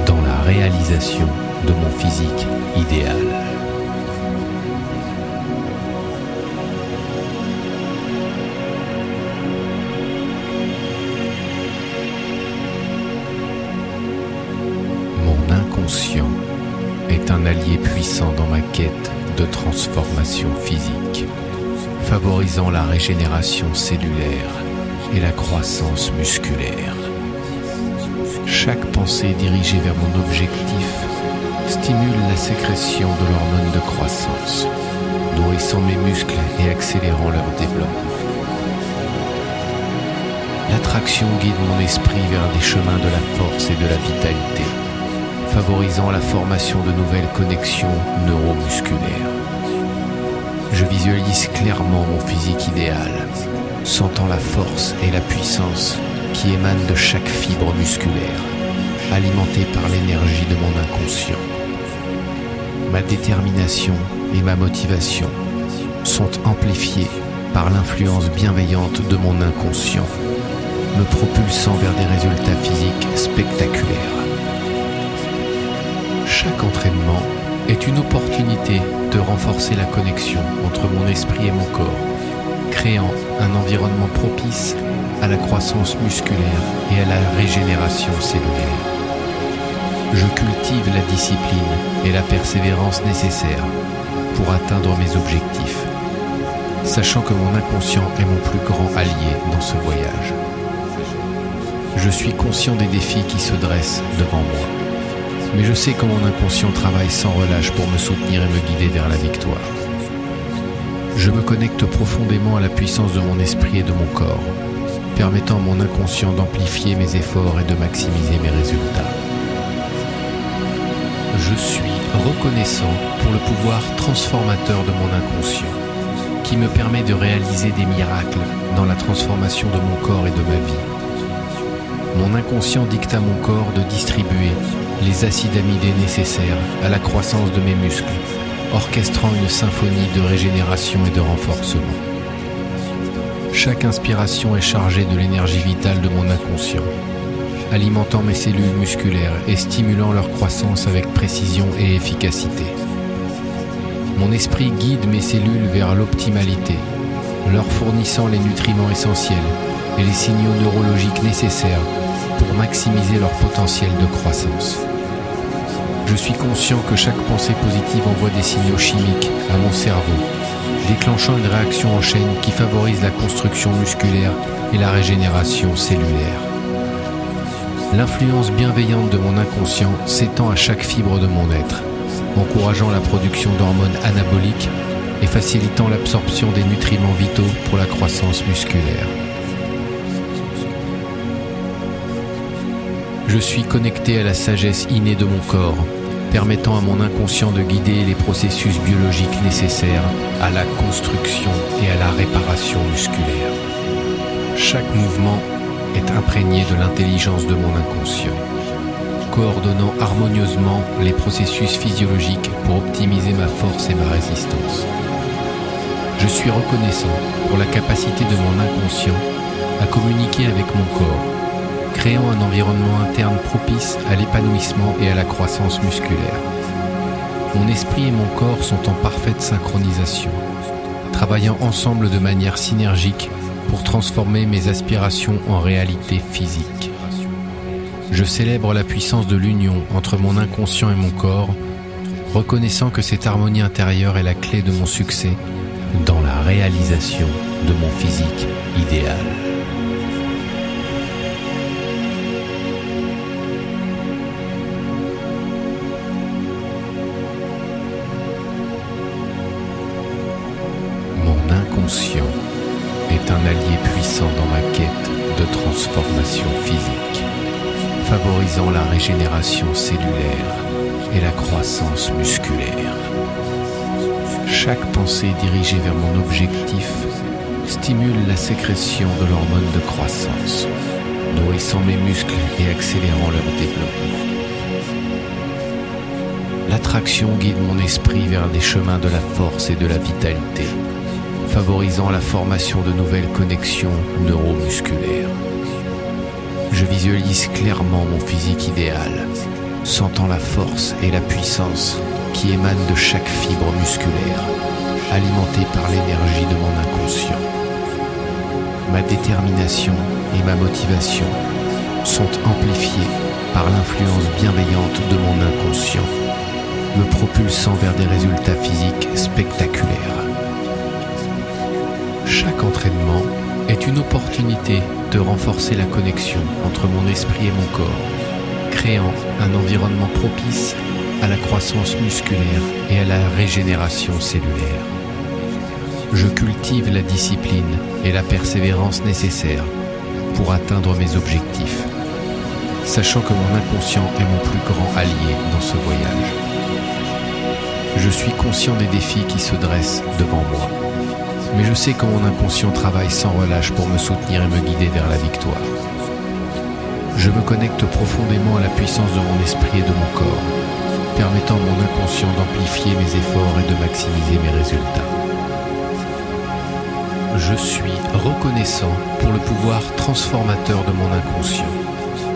A: dans la réalisation de mon physique idéal. Mon inconscient est un allié puissant dans ma quête de transformation physique, favorisant la régénération cellulaire et la croissance musculaire. Chaque pensée dirigée vers mon objectif stimule la sécrétion de l'hormone de croissance, nourrissant mes muscles et accélérant leur développement. L'attraction guide mon esprit vers des chemins de la force et de la vitalité, favorisant la formation de nouvelles connexions neuromusculaires. Je visualise clairement mon physique idéal, sentant la force et la puissance qui émanent de chaque fibre musculaire, alimentée par l'énergie de mon inconscient. Ma détermination et ma motivation sont amplifiées par l'influence bienveillante de mon inconscient, me propulsant vers des résultats physiques spectaculaires. Chaque entraînement est une opportunité de renforcer la connexion entre mon esprit et mon corps, créant un environnement propice à la croissance musculaire et à la régénération cellulaire. Je cultive la discipline et la persévérance nécessaires pour atteindre mes objectifs, sachant que mon inconscient est mon plus grand allié dans ce voyage. Je suis conscient des défis qui se dressent devant moi, mais je sais que mon inconscient travaille sans relâche pour me soutenir et me guider vers la victoire. Je me connecte profondément à la puissance de mon esprit et de mon corps, permettant à mon inconscient d'amplifier mes efforts et de maximiser mes résultats. Je suis reconnaissant pour le pouvoir transformateur de mon inconscient, qui me permet de réaliser des miracles dans la transformation de mon corps et de ma vie. Mon inconscient dicte à mon corps de distribuer les acides amidés nécessaires à la croissance de mes muscles, orchestrant une symphonie de régénération et de renforcement. Chaque inspiration est chargée de l'énergie vitale de mon inconscient, alimentant mes cellules musculaires et stimulant leur croissance avec précision et efficacité. Mon esprit guide mes cellules vers l'optimalité, leur fournissant les nutriments essentiels et les signaux neurologiques nécessaires pour maximiser leur potentiel de croissance. Je suis conscient que chaque pensée positive envoie des signaux chimiques à mon cerveau, déclenchant une réaction en chaîne qui favorise la construction musculaire et la régénération cellulaire. L'influence bienveillante de mon inconscient s'étend à chaque fibre de mon être, encourageant la production d'hormones anaboliques et facilitant l'absorption des nutriments vitaux pour la croissance musculaire. Je suis connecté à la sagesse innée de mon corps, permettant à mon inconscient de guider les processus biologiques nécessaires à la construction et à la réparation musculaire. Chaque mouvement est imprégné de l'intelligence de mon inconscient, coordonnant harmonieusement les processus physiologiques pour optimiser ma force et ma résistance. Je suis reconnaissant pour la capacité de mon inconscient à communiquer avec mon corps, créant un environnement interne propice à l'épanouissement et à la croissance musculaire. Mon esprit et mon corps sont en parfaite synchronisation, travaillant ensemble de manière synergique pour transformer mes aspirations en réalité physique. Je célèbre la puissance de l'union entre mon inconscient et mon corps, reconnaissant que cette harmonie intérieure est la clé de mon succès dans la réalisation de mon physique idéal. Mon inconscient est un allié puissant dans ma quête de transformation physique, favorisant la régénération cellulaire et la croissance musculaire. Chaque pensée dirigée vers mon objectif stimule la sécrétion de l'hormone de croissance, nourrissant mes muscles et accélérant leur développement. L'attraction guide mon esprit vers des chemins de la force et de la vitalité, favorisant la formation de nouvelles connexions neuromusculaires. Je visualise clairement mon physique idéal, sentant la force et la puissance qui émanent de chaque fibre musculaire, alimentée par l'énergie de mon inconscient. Ma détermination et ma motivation sont amplifiées par l'influence bienveillante de mon inconscient, me propulsant vers des résultats physiques spectaculaires. Chaque entraînement est une opportunité de renforcer la connexion entre mon esprit et mon corps, créant un environnement propice à la croissance musculaire et à la régénération cellulaire. Je cultive la discipline et la persévérance nécessaires pour atteindre mes objectifs, sachant que mon inconscient est mon plus grand allié dans ce voyage. Je suis conscient des défis qui se dressent devant moi, mais je sais que mon inconscient travaille sans relâche pour me soutenir et me guider vers la victoire. Je me connecte profondément à la puissance de mon esprit et de mon corps, permettant à mon inconscient d'amplifier mes efforts et de maximiser mes résultats. Je suis reconnaissant pour le pouvoir transformateur de mon inconscient,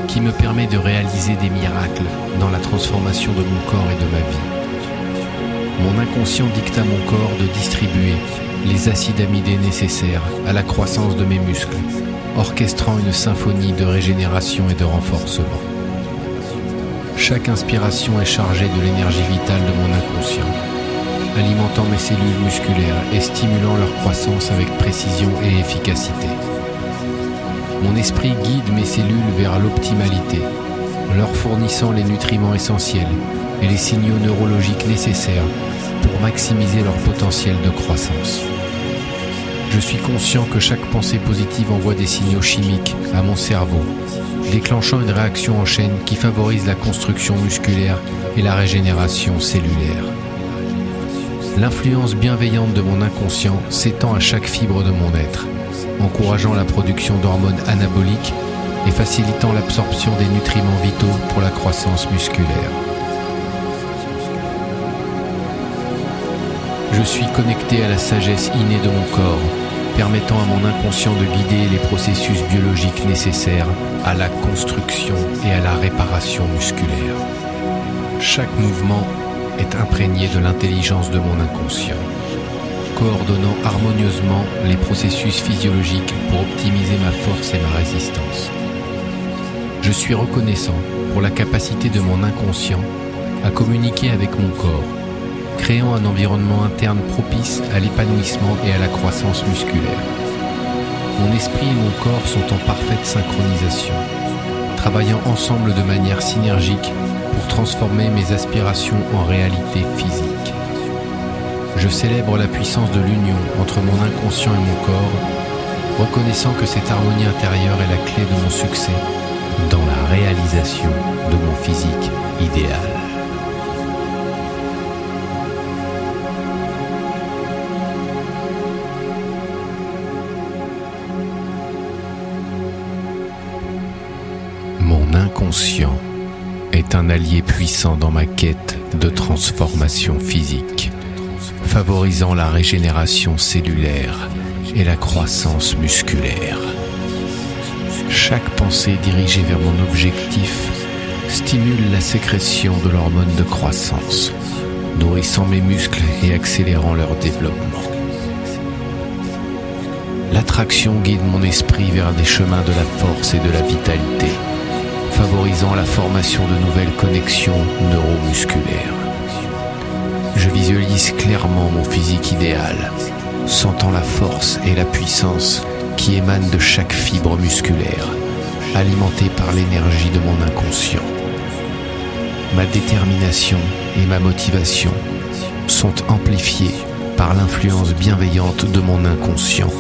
A: qui me permet de réaliser des miracles dans la transformation de mon corps et de ma vie. Mon inconscient dicte à mon corps de distribuer les acides amidés nécessaires à la croissance de mes muscles, orchestrant une symphonie de régénération et de renforcement. Chaque inspiration est chargée de l'énergie vitale de mon inconscient, alimentant mes cellules musculaires et stimulant leur croissance avec précision et efficacité. Mon esprit guide mes cellules vers l'optimalité, leur fournissant les nutriments essentiels et les signaux neurologiques nécessaires pour maximiser leur potentiel de croissance. Je suis conscient que chaque pensée positive envoie des signaux chimiques à mon cerveau, déclenchant une réaction en chaîne qui favorise la construction musculaire et la régénération cellulaire. L'influence bienveillante de mon inconscient s'étend à chaque fibre de mon être, encourageant la production d'hormones anaboliques et facilitant l'absorption des nutriments vitaux pour la croissance musculaire. Je suis connecté à la sagesse innée de mon corps, permettant à mon inconscient de guider les processus biologiques nécessaires à la construction et à la réparation musculaire. Chaque mouvement est imprégné de l'intelligence de mon inconscient, coordonnant harmonieusement les processus physiologiques pour optimiser ma force et ma résistance. Je suis reconnaissant pour la capacité de mon inconscient à communiquer avec mon corps, créant un environnement interne propice à l'épanouissement et à la croissance musculaire. Mon esprit et mon corps sont en parfaite synchronisation, travaillant ensemble de manière synergique pour transformer mes aspirations en réalité physique. Je célèbre la puissance de l'union entre mon inconscient et mon corps, reconnaissant que cette harmonie intérieure est la clé de mon succès dans la réalisation de mon physique idéal. Mon inconscient est un allié puissant dans ma quête de transformation physique, favorisant la régénération cellulaire et la croissance musculaire. Chaque pensée dirigée vers mon objectif stimule la sécrétion de l'hormone de croissance, nourrissant mes muscles et accélérant leur développement. L'attraction guide mon esprit vers des chemins de la force et de la vitalité, favorisant la formation de nouvelles connexions neuromusculaires. Je visualise clairement mon physique idéal, sentant la force et la puissance qui émanent de chaque fibre musculaire, alimentée par l'énergie de mon inconscient. Ma détermination et ma motivation sont amplifiées par l'influence bienveillante de mon inconscient,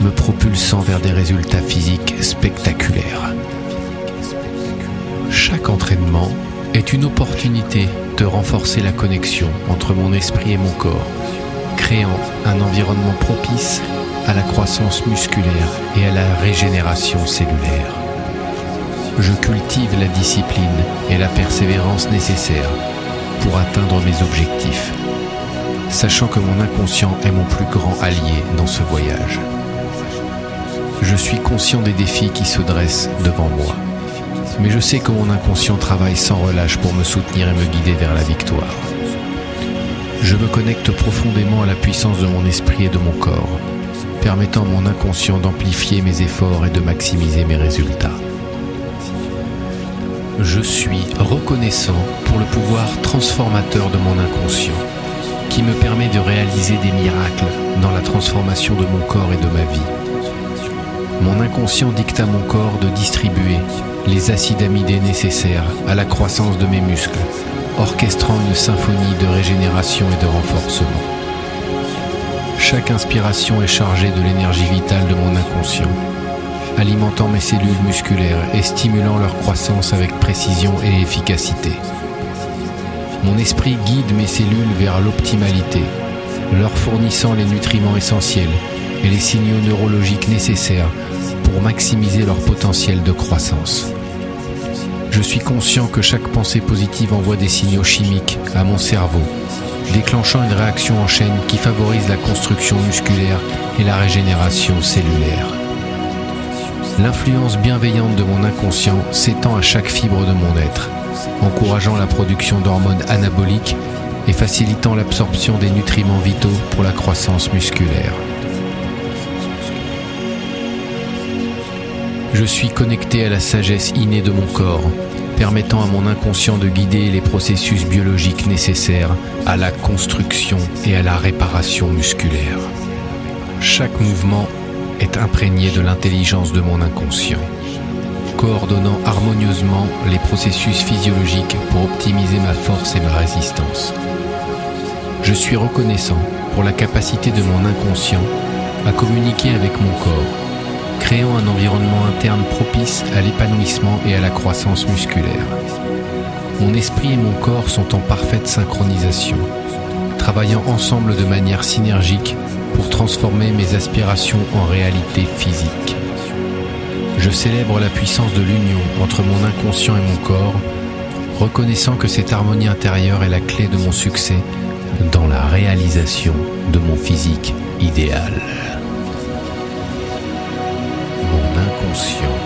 A: me propulsant vers des résultats physiques spectaculaires. Chaque entraînement est une opportunité de renforcer la connexion entre mon esprit et mon corps, créant un environnement propice à la croissance musculaire et à la régénération cellulaire. Je cultive la discipline et la persévérance nécessaires pour atteindre mes objectifs, sachant que mon inconscient est mon plus grand allié dans ce voyage. Je suis conscient des défis qui se dressent devant moi, mais je sais que mon inconscient travaille sans relâche pour me soutenir et me guider vers la victoire. Je me connecte profondément à la puissance de mon esprit et de mon corps, permettant à mon inconscient d'amplifier mes efforts et de maximiser mes résultats. Je suis reconnaissant pour le pouvoir transformateur de mon inconscient, qui me permet de réaliser des miracles dans la transformation de mon corps et de ma vie. Mon inconscient dicte à mon corps de distribuer les acides amidés nécessaires à la croissance de mes muscles, orchestrant une symphonie de régénération et de renforcement. Chaque inspiration est chargée de l'énergie vitale de mon inconscient, alimentant mes cellules musculaires et stimulant leur croissance avec précision et efficacité. Mon esprit guide mes cellules vers l'optimalité, leur fournissant les nutriments essentiels et les signaux neurologiques nécessaires pour maximiser leur potentiel de croissance. Je suis conscient que chaque pensée positive envoie des signaux chimiques à mon cerveau, déclenchant une réaction en chaîne qui favorise la construction musculaire et la régénération cellulaire. L'influence bienveillante de mon inconscient s'étend à chaque fibre de mon être, encourageant la production d'hormones anaboliques et facilitant l'absorption des nutriments vitaux pour la croissance musculaire. Je suis connecté à la sagesse innée de mon corps, permettant à mon inconscient de guider les processus biologiques nécessaires à la construction et à la réparation musculaire. Chaque mouvement est imprégné de l'intelligence de mon inconscient, coordonnant harmonieusement les processus physiologiques pour optimiser ma force et ma résistance. Je suis reconnaissant pour la capacité de mon inconscient à communiquer avec mon corps, créant un environnement interne propice à l'épanouissement et à la croissance musculaire. Mon esprit et mon corps sont en parfaite synchronisation, travaillant ensemble de manière synergique pour transformer mes aspirations en réalité physique. Je célèbre la puissance de l'union entre mon inconscient et mon corps, reconnaissant que cette harmonie intérieure est la clé de mon succès dans la réalisation de mon physique idéal. Mon inconscient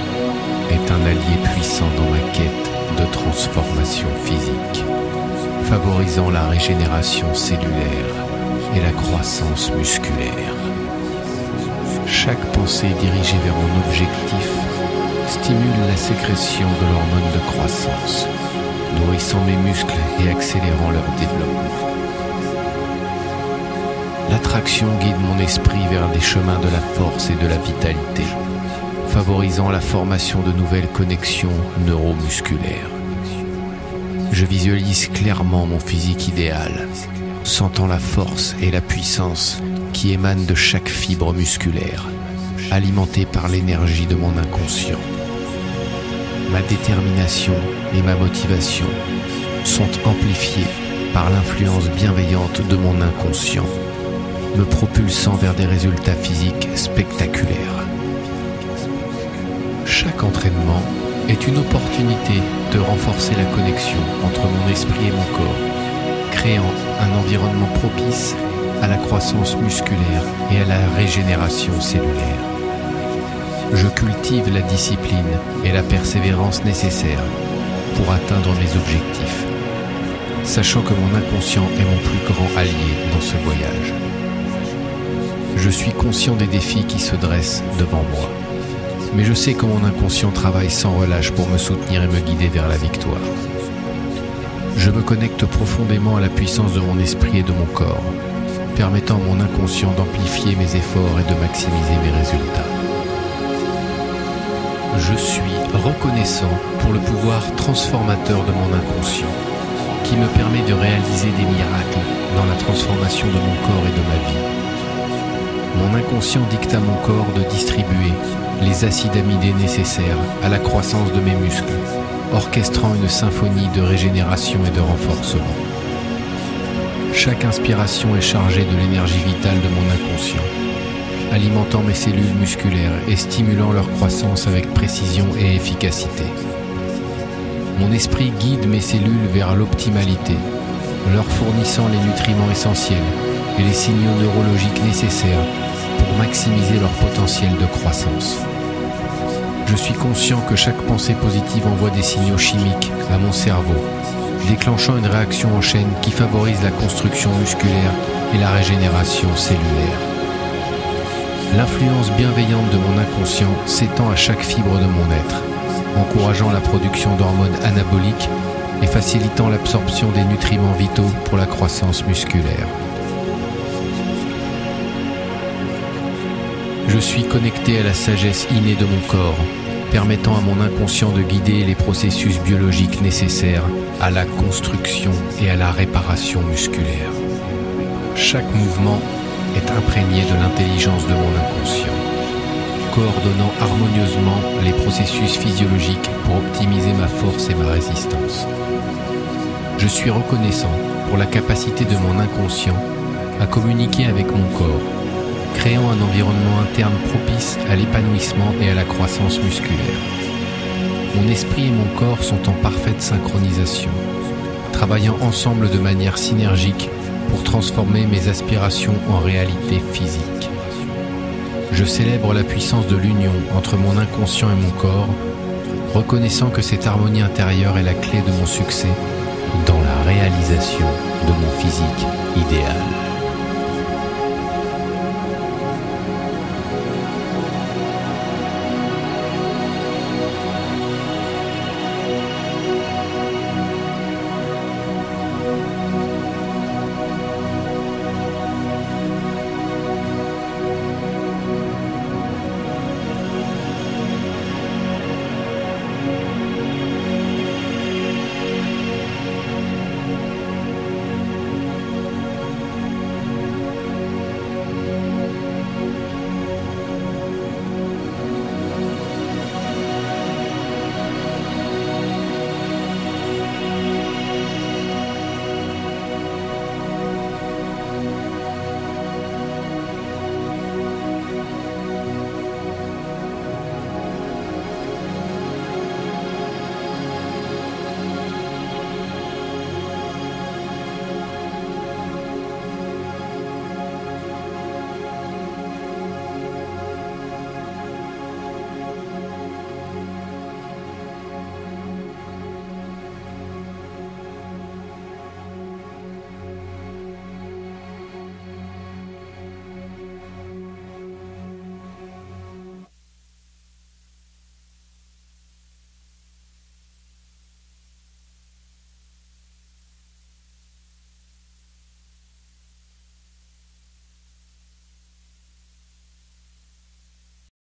A: est un allié puissant dans ma quête de transformation physique, favorisant la régénération cellulaire et la croissance musculaire. Chaque pensée dirigée vers mon objectif stimule la sécrétion de l'hormone de croissance, nourrissant mes muscles et accélérant leur développement. L'attraction guide mon esprit vers des chemins de la force et de la vitalité, favorisant la formation de nouvelles connexions neuromusculaires. Je visualise clairement mon physique idéal, sentant la force et la puissance qui émanent de chaque fibre musculaire, alimentée par l'énergie de mon inconscient. Ma détermination et ma motivation sont amplifiées par l'influence bienveillante de mon inconscient, me propulsant vers des résultats physiques spectaculaires. Chaque entraînement est une opportunité de renforcer la connexion entre mon esprit et mon corps, créant un environnement propice à la croissance musculaire et à la régénération cellulaire. Je cultive la discipline et la persévérance nécessaires pour atteindre mes objectifs, sachant que mon inconscient est mon plus grand allié dans ce voyage. Je suis conscient des défis qui se dressent devant moi, mais je sais que mon inconscient travaille sans relâche pour me soutenir et me guider vers la victoire. Je me connecte profondément à la puissance de mon esprit et de mon corps, permettant à mon inconscient d'amplifier mes efforts et de maximiser mes résultats. Je suis reconnaissant pour le pouvoir transformateur de mon inconscient, qui me permet de réaliser des miracles dans la transformation de mon corps et de ma vie. Mon inconscient dicte à mon corps de distribuer les acides amidés nécessaires à la croissance de mes muscles, orchestrant une symphonie de régénération et de renforcement. Chaque inspiration est chargée de l'énergie vitale de mon inconscient, alimentant mes cellules musculaires et stimulant leur croissance avec précision et efficacité. Mon esprit guide mes cellules vers l'optimalité, leur fournissant les nutriments essentiels et les signaux neurologiques nécessaires pour maximiser leur potentiel de croissance. Je suis conscient que chaque pensée positive envoie des signaux chimiques à mon cerveau, déclenchant une réaction en chaîne qui favorise la construction musculaire et la régénération cellulaire. L'influence bienveillante de mon inconscient s'étend à chaque fibre de mon être, encourageant la production d'hormones anaboliques et facilitant l'absorption des nutriments vitaux pour la croissance musculaire. Je suis connecté à la sagesse innée de mon corps, permettant à mon inconscient de guider les processus biologiques nécessaires à la construction et à la réparation musculaire. Chaque mouvement est imprégné de l'intelligence de mon inconscient, coordonnant harmonieusement les processus physiologiques pour optimiser ma force et ma résistance. Je suis reconnaissant pour la capacité de mon inconscient à communiquer avec mon corps, créant un environnement interne propice à l'épanouissement et à la croissance musculaire. Mon esprit et mon corps sont en parfaite synchronisation, travaillant ensemble de manière synergique pour transformer mes aspirations en réalité physique. Je célèbre la puissance de l'union entre mon inconscient et mon corps, reconnaissant que cette harmonie intérieure est la clé de mon succès dans la réalisation de mon physique idéal.